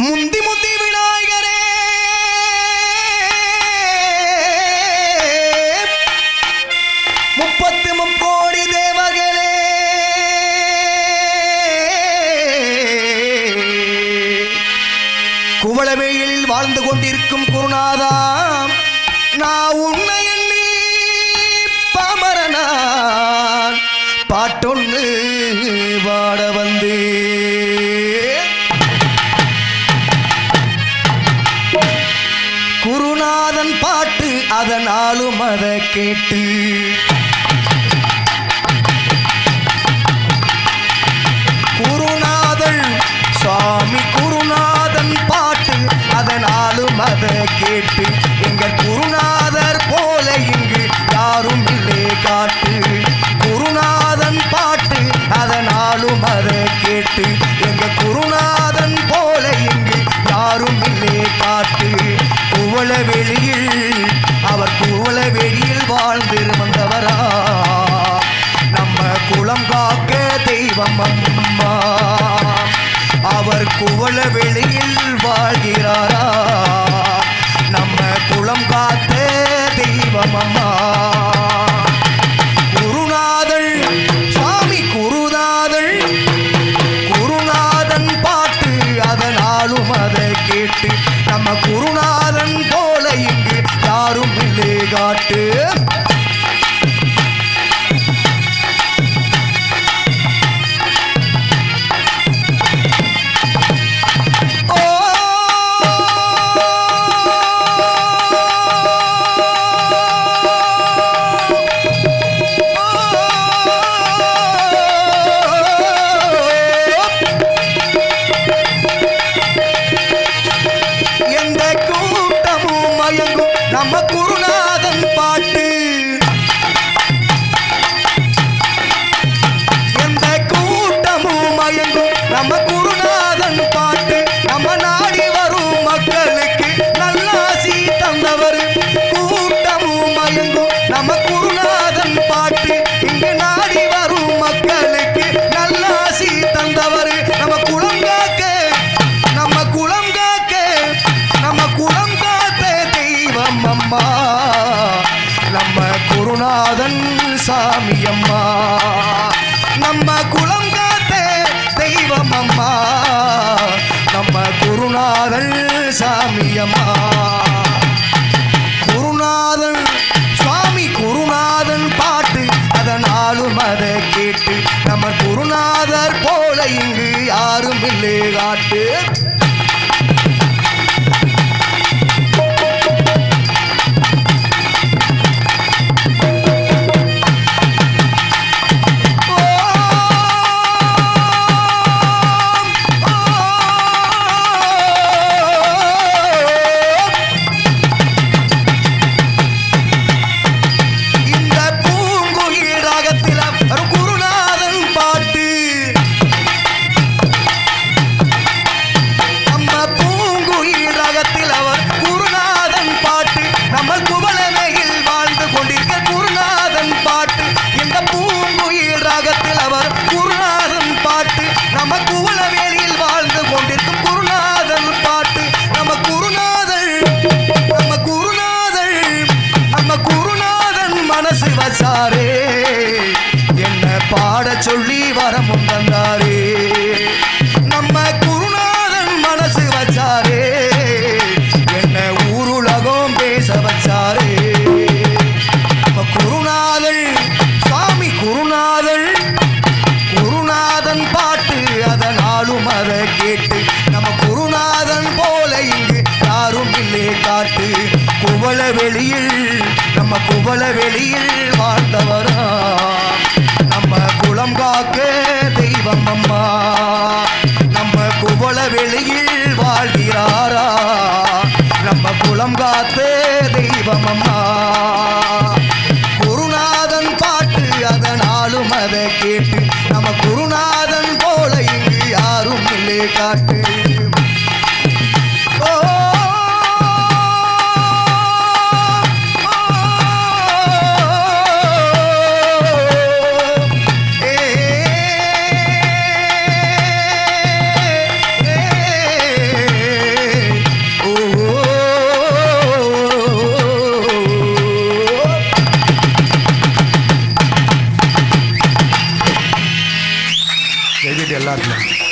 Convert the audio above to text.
முந்தி முந்தி விநாயகரே முப்பத்து முக்கோடி தேவகளே குவளவேலில் வாழ்ந்து கொண்டிருக்கும் குருநாதா, நான் உன்னை எண்ணி பாமரனான் பாட்டொன்னு வாட வந்து குருநாதன் பாட்டு அதனாலும் அதை கேட்டு குருநாதன் சுவாமி குருநாதன் பாட்டு அதனாலும் அதை கேட்டு எங்கள் குருநாதர் போல இங்கு யாரும் இல்லை காட்டு. குருநாதன் பாட்டு அதனாலும் அதை கேட்டு எங்கள் குருநாதன் போல இங்கு யாரும் இல்லை காட்டு. குவளவெளியில் அவர் குவளவெளியில் வாழ்ந்து வந்தவரா, நம்ம குலம் காக்க தெய்வம் அம்மா. அவர் குவளவெளியில் வாழ்கிறாரா, நம்ம குலம் காத்த தெய்வம் அம்மா. குருநாதன் சுவாமி குருநாதன் குருநாதன் பாட்டு அதனாலும் அதை கேட்டு நம்ம குருநாதன் போல இங்கு யாரும் இல்லை காட்டு. நம்ம குருநாதன் பாட்டு எந்த கூட்டமும் மயங்கும் நம்ம குருநாதன் பாட்டு. நம்ம நாடி வரும் மக்களுக்கு நல்லாசி தந்தவர். கூட்டமும் மயங்கும் நம்ம குருநாதன் பாட்டு. இங்கு நாடி வரும் மக்களுக்கு நல்லாசி தந்தவர். நம்ம குலம் காக்க நம்ம குலம் காக்க நம்ம குலம் காத்த தெய்வம் அம்மா, நம்ம குருநாதன் சாமி அம்மா. நம்ம குலம் காத்த தெய்வம் அம்மா, நம்ம குருநாதன் சாமி அம்மா. குருநாதன் சுவாமி குருநாதன் பாட்டு அதனாலும் அதை கேட்டு நம்ம குருநாதர் போல இங்கு யாரும் இல்லை காட்டு. வச்சாரே என்ன பாட சொல்லி வரமும் தந்தாரே. நம்ம குருநாதன் மனசு வச்சாரே என்ன ஊருலகம் பேச வச்சாரே. நம்ம குருநாதன் சுவாமி குருநாதன் குருநாதன் பாட்டு அதனாலும் அதை கேட்டு நம்ம குருநாதன் போல இங்கு யாரும் இல்லை காட்டு. குவளவெளியில் நம்ம குவளவெளியில் வாழ்ந்தவரா, நம்ம குலம் காக்க தெய்வம் அம்மா. நம்ம குவளவெளியில் வாழ்கிறாரா, நம்ம குலம் காத்த தெய்வம் அம்மா. குருநாதன் பாட்டு அதனாலும் அதை கேட்டு நம்ம குருநாதன் போல இங்கு யாரும் இல்லை காட்டு. எழுதிட்டு எல்லாருக்கும்